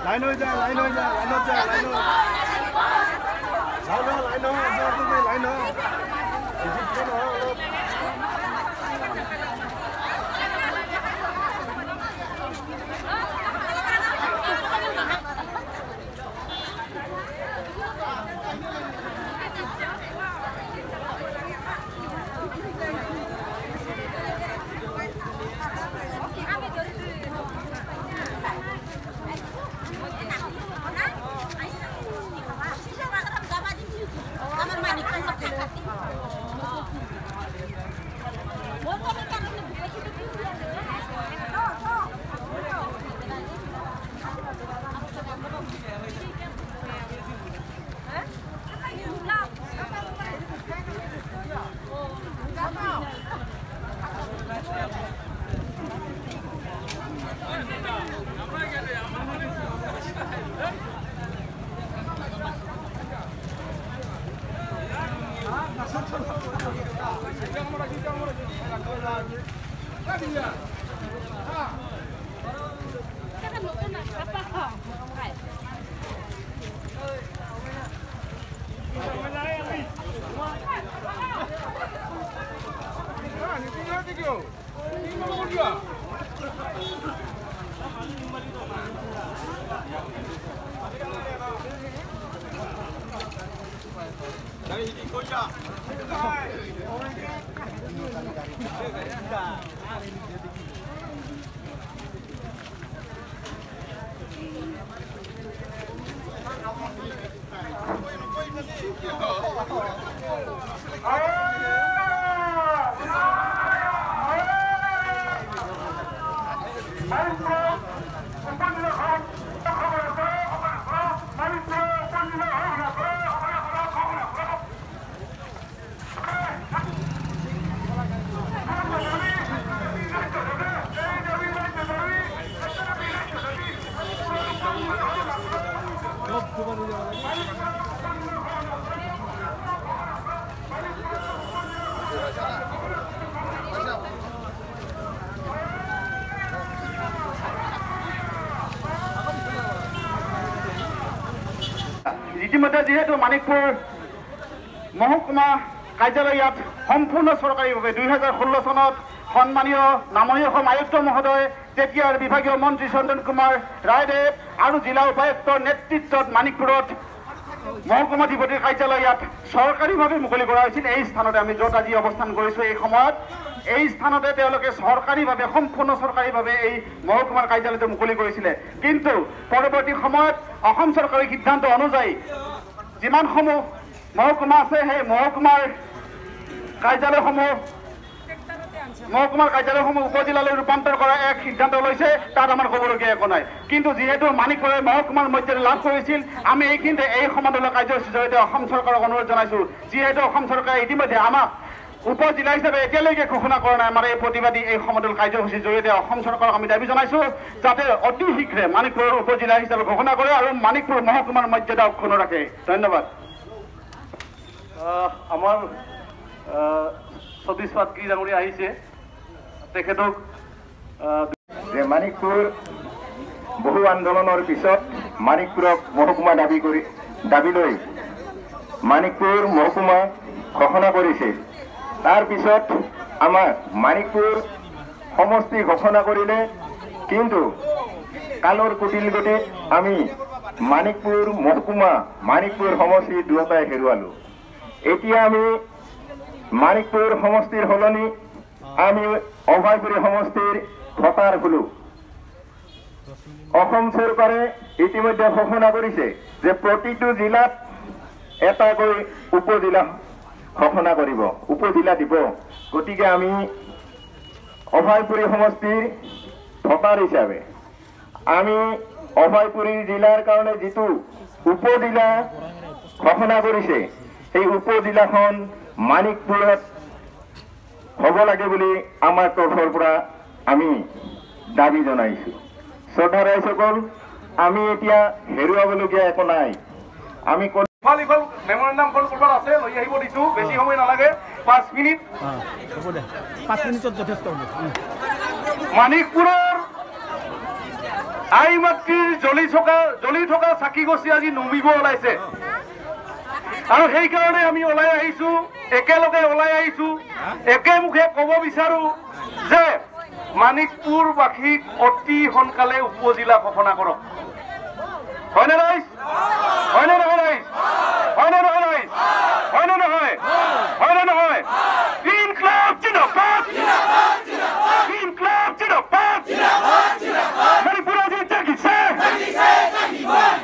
Line হৈ যায় লাইনত যায় লাইন ইতিমধ্যে যেহেতু মানিকপুৰ মহকুমা কাৰ্যালয়ত সম্পূৰ্ণ চৰকাৰীভাৱে 2016 চনত সন্মানীয় নামনি অসম আয়ুক্ত মহোদয় তেতিয়াৰ বিভাগীয় মন্ত্ৰী চন্দন কুমাৰ ৰায়দেৱ আৰু জিলা উপায়ুক্তৰ নেতৃত্বত মানিকপুৰত মহকুমাধিপতিৰ কাৰ্যালয়ত চৰকাৰীভাৱে মুকলি কৰা হৈছিল। এই স্থানতে আমি য'ত আজি অৱস্থান কৰিছোঁ এই সময়ত এই স্থানতে তেওঁলোকে চৰকাৰীভাৱে সম্পূৰ্ণ চৰকাৰীভাৱে এই মহকুমাৰ কাৰ্যালয়টো মুকলি কৰিছিলে। কিন্তু পৰৱৰ্তী সময়ত অসম চৰকাৰৰ সিদ্ধান্ত অনুযায়ী যিমানসমূহ মহকুমা আছে সেই মহকুমাৰ কাৰ্যালয়সমূহ উপজিলালৈ ৰূপান্তৰ কৰাৰ এক সিদ্ধান্ত লৈছে। তাত আমাৰ ক'বলগীয়া একো নাই। কিন্তু যিহেতু মানিকপুৰে মহকুমাৰ মৰ্যাদা লাভ কৰিছিল আমি এইখিনিতে এই সমান্তৰাল কাৰ্যসূচীৰ জৰিয়তে অসম চৰকাৰক অনুৰোধ জনাইছোঁ, যিহেতু অসম চৰকাৰে ইতিমধ্যে আমাক উপজিলা হিচাপে এতিয়ালৈকে ঘোষণা কৰা নাই। আমাৰ এই প্ৰতিবাদী এই সমান্তৰাল কাৰ্যসূচীৰ জৰিয়তে অসম চৰকাৰক আমি দাবী জনাইছোঁ যাতে অতি শীঘ্ৰে মানিকপুৰৰ উপজিলা হিচাপে ঘোষণা কৰে আৰু মানিকপুৰ মহকুমাৰ মৰ্যাদা অক্ষুণ্ণ ৰাখে। ধন্যবাদ। আমাৰ সতীশ পাটগিৰি ডাঙৰীয়া আহিছে, তেখেতক যে মানিকপুৰ বহু আন্দোলনৰ পিছত মানিকপুৰক মহকুমা দাবী লৈ মানিকপুৰ মহকুমা ঘোষণা কৰিছিল। তাৰ পিছত আমাৰ মানিকপুৰ সমষ্টি ঘোষণা কৰিলে, কিন্তু কালৰ কুটিল গতিত আমি মানিকপুৰ মহকুমা মানিকপুৰ সমষ্টি দুয়োটাই হেৰুৱালোঁ। এতিয়া আমি মানিকপুৰ সমষ্টিৰ সলনি আমি অভয়পুৰী সমষ্টিৰ ভোটাৰ হলোঁ। অসম চৰকাৰে ইতিমধ্যে ঘোষণা কৰিছে যে প্ৰতিটো জিলাত এটাকৈ উপজিলা ঘোষণা কৰিব, উপজিলা দিব। গতিকে আমি অভয়পুৰী সমষ্টিৰ ভোটাৰ হিচাপে আমি অভয়পুৰী জিলাৰ কাৰণে যিটো উপজিলা ঘোষণা কৰিছে এই উপজিলাখন মানিকপুৰত হ'ব লাগে বুলি আমাৰ তৰফৰ পৰা আমি দাবী জনাইছো। শ্ৰদ্ধা ৰাইজসকল, আমি এতিয়া হেৰুৱাবলগীয়া একো নাই। আমি ইফাল ইফাল মেমৰেণ্ডামখন কৰবাত আছে, লৈ আহিব দিছোঁ, বেছি সময় নালাগে, 5 মিনিট। হ'ব দে, 5 মিনিটত যথেষ্ট হ'ব। মানিকপুৰৰ আই মাতৃৰ জ্বলি থকা চাকি গছি আজি নুমিব ওলাইছে, আৰু সেইকাৰণে আমি ওলাই আহিছো, একেলগে ওলাই আহিছো, একেমুখে ক'ব বিচাৰো যে মানিকপুৰবাসীক অতি সোনকালে উপজিলা ঘোষণা কৰক। হয়নে ৰাইজ? হয়নে নহয় ৰাইজ? হয়নে নহয় ৰাইজ? হয়নে নহয়? হয়নে নহয়? ইনকলাব জিন্দাবাদ! ইনকলাব জিন্দাবাদ! মণিপুৰ আজি জাগিছে,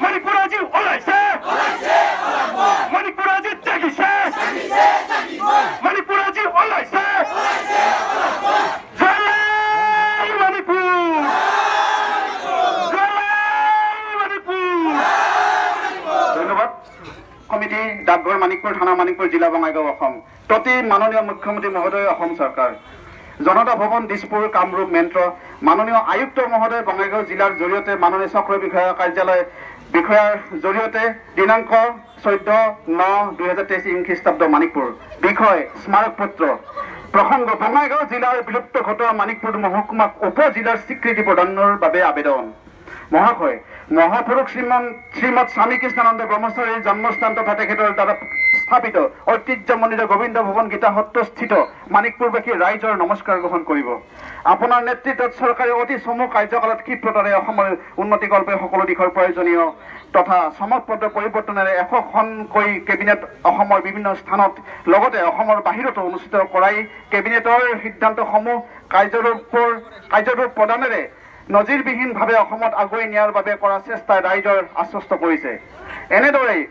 মণিপুৰ আজি ওলাইছে, মণিপুৰ আজি জাগিছে, মণিপুৰ আজি ওলাইছে। জয় মণিপুৰ! ধন্যবাদ। সমিতি ডাকঘৰ মানিকপুৰ থানা মানিকপুৰ জিলা বঙাইগাঁও অসম। প্ৰতি মাননীয় মুখ্যমন্ত্ৰী মহোদয় অসম চৰকাৰ, জনতা ভৱন দিছপুৰ কামৰূপ মেট্ৰ, মাননীয় আয়ুক্ত মহোদয় বঙাইগাঁও জিলাৰ জৰিয়তে মাননীয় চক্ৰ বিষয়া কাৰ্যালয় বিষয়াৰ জৰিয়তে দিনাংক 14/9/2023 ইং খ্ৰীষ্টাব্দ মানিকপুৰ বিষয় স্মাৰক পত্ৰ প্ৰসংগ বঙাইগাঁও জিলাৰ বিলুপ্ত ঘটোৱা মানিকপুৰ মহকুমাক উপজিলাৰ স্বীকৃতি প্ৰদানৰ বাবে আবেদন। মহাশয়, মহাপুৰুষ শ্ৰীমৎ স্বামী কৃষ্ণানন্দ ব্ৰহ্মচাৰীৰ জন্মস্থান তথা তেখেতৰ দ্বাৰা স্থাপিত ঐতিহ্যমণ্ডিত গোবিন্দ ভৱন গীতা সত্ৰস্থিত মানিকপুৰবাসী ৰাইজৰ নমস্কাৰ গ্ৰহণ কৰিব। আপোনাৰ নেতৃত্বত চৰকাৰে অতি চমু কাৰ্যকালত ক্ষিপ্ৰতাৰে অসমৰ উন্নতিকল্পে সকলো দিশৰ প্ৰয়োজনীয় তথা চমকপ্ৰদ পৰিৱৰ্তনেৰে 100খনকৈ কেবিনেট অসমৰ বিভিন্ন স্থানত লগতে অসমৰ বাহিৰতো অনুষ্ঠিত কৰাই কেবিনেটৰ সিদ্ধান্তসমূহ কাৰ্যৰূপ প্ৰদানেৰে নজিৰবিহীনভাৱে অসমত আগুৱাই নিয়াৰ বাবে কৰা চেষ্টাই ৰাইজৰ আশ্বস্ত কৰিছে। এনেদৰেই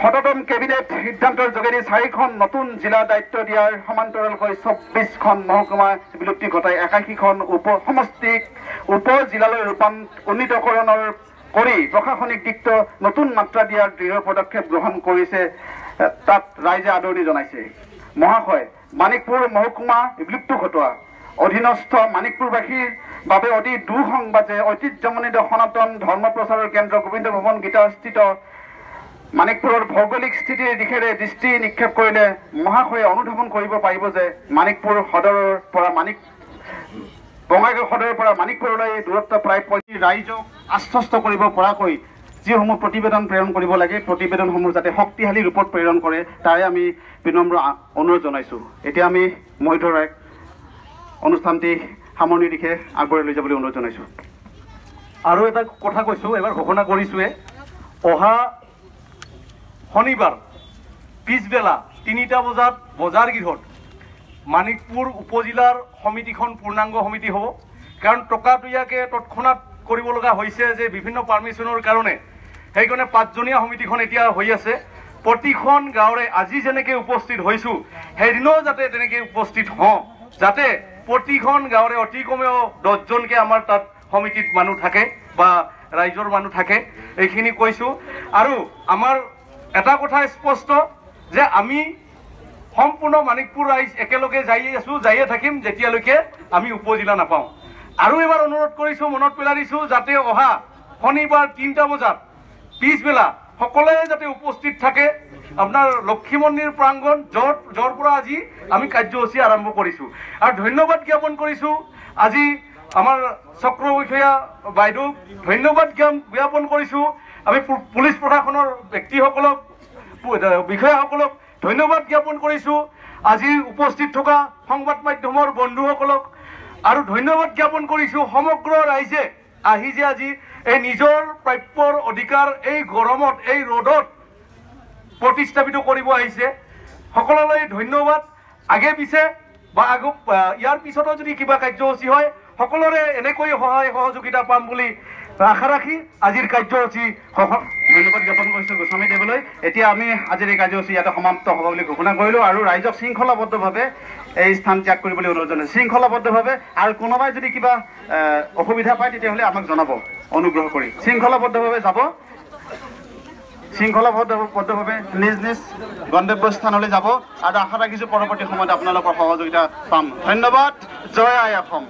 7তম কেবিনেট সিদ্ধান্তৰ যোগেদি 4খন নতুন জিলা দায়িত্ব দিয়াৰ সমান্তৰালকৈ 24খন মহকুমা বিলুপ্তি ঘটাই 81খন সমষ্টিক উপজিলালৈ উন্নীতকৰণৰ কৰি প্ৰশাসনিক দিশটো নতুন মাত্ৰা দিয়াৰ দৃঢ় পদক্ষেপ গ্ৰহণ কৰিছে, তাত ৰাইজে আদৰণি জনাইছে। মহাশয়, মানিকপুৰ মহকুমা বিলুপ্ত ঘটোৱা অধীনস্থ মানিকপুৰবাসীৰ বাবে অতি দুঃসংবাদ যে ঐতিহ্যমণ্ডিত সনাতন ধৰ্ম প্ৰচাৰৰ কেন্দ্ৰ গোবিন্দ ভৱন গীতাস্থিত মানিকপুৰৰ ভৌগোলিক স্থিতিৰ দিশেৰে দৃষ্টি নিক্ষেপ কৰিলে মহাশয়ে অনুধাৱন কৰিব পাৰিব যে মানিকপুৰ সদৰৰ পৰা বঙাইগাঁও সদৰৰ পৰা মানিকপুৰলৈ দূৰত্ব প্ৰায় 35 ৰাইজক আশ্বস্ত কৰিব পৰাকৈ যিসমূহ প্ৰতিবেদন প্ৰেৰণ কৰিব লাগে, প্ৰতিবেদনসমূহ যাতে শক্তিশালী ৰূপত প্ৰেৰণ কৰে তাৰে আমি বিনম্ৰ অনুৰোধ জনাইছোঁ। এতিয়া আমি মহিধৰ ৰায়ক অনুষ্ঠানটি সামৰণিৰ দিশে আগবঢ়াই লৈ যাবলৈ অনুৰোধ জনাইছোঁ। আৰু এটা কথা কৈছোঁ, এবাৰ ঘোষণা কৰিছোঁৱে, অহা শনিবাৰ পিছবেলা 3টা বজাত বজাৰ গৃহত মানিকপুৰ উপজিলাৰ সমিতিখন পূৰ্ণাংগ সমিতি হ'ব। কাৰণ টকাটুয়াকৈ তৎক্ষণাত কৰিব লগা হৈছে যে বিভিন্ন পাৰ্মিশ্যনৰ কাৰণে, সেইকাৰণে 5জনীয়া সমিতিখন এতিয়া হৈ আছে। প্ৰতিখন গাঁৱৰে আজি যেনেকৈ উপস্থিত হৈছোঁ সেইদিনাও যাতে তেনেকৈ উপস্থিত হওঁ, যাতে প্ৰতিখন গাঁৱৰে অতি কমেও 10জনকৈ আমাৰ তাত সমিতিত মানুহ থাকে বা ৰাইজৰ মানুহ থাকে, এইখিনি কৈছোঁ। আৰু আমাৰ এটা কথা স্পষ্ট যে আমি সম্পূৰ্ণ মানিকপুৰ ৰাইজ একেলগে যায়ে থাকিম যেতিয়ালৈকে আমি উপজিলা নাপাওঁ। আৰু এবাৰ অনুৰোধ কৰিছোঁ, মনত পেলাই দিছোঁ, যাতে অহা শনিবাৰ 3টা বজাত পিছবেলা সকলোৱে যাতে উপস্থিত থাকে আপোনাৰ লক্ষী মন্দিৰ প্ৰাংগণ, য'ৰ পৰা আজি আমি কাৰ্যসূচী আৰম্ভ কৰিছোঁ। আৰু ধন্যবাদ জ্ঞাপন কৰিছোঁ আজি আমাৰ চক্ৰ বিষয়া বাইদেউক, ধন্যবাদ জ্ঞাপন কৰিছোঁ আমি পুলিচ প্ৰশাসনৰ ব্যক্তিসকলক, বিষয়াসকলক ধন্যবাদ জ্ঞাপন কৰিছোঁ, আজি উপস্থিত থকা সংবাদ মাধ্যমৰ বন্ধুসকলক, আৰু ধন্যবাদ জ্ঞাপন কৰিছোঁ সমগ্ৰ ৰাইজে আহি যে আজি এই নিজৰ প্ৰাপ্যৰ অধিকাৰ এই গৰমত এই ৰ'দত প্ৰতিষ্ঠাপিত কৰিব আহিছে। সকলোলৈ ধন্যবাদ। আগে পিছে বা ইয়াৰ পিছতো যদি কিবা কাৰ্যসূচী হয় সকলোৰে এনেকৈ সহায় সহযোগিতা পাম বুলি আশা ৰাখি আজিৰ কাৰ্যসূচী ধন্যবাদ জ্ঞাপন কৰিছোঁ গোস্বামী দেৱলৈ। এতিয়া আমি আজিৰ এই কাৰ্যসূচী ইয়াতে সমাপ্ত হ'ব বুলি ঘোষণা কৰিলোঁ আৰু ৰাইজক শৃংখলাবদ্ধভাৱে এই স্থান ত্যাগ কৰিবলৈ অনুৰোধ জনাইছোঁ। শৃংখলাবদ্ধভাৱে, আৰু কোনোবাই যদি কিবা অসুবিধা পায় তেতিয়াহ'লে আমাক জনাব অনুগ্ৰহ কৰি। শৃংখলাবদ্ধভাৱে যাব, শৃংখলাবদ্ধভাৱে নিজ নিজ গন্তব্যস্থানলৈ যাব আৰু আশা ৰাখিছোঁ পৰৱৰ্তী সময়ত আপোনালোকৰ সহযোগিতা পাম। ধন্যবাদ। জয় আই অসম।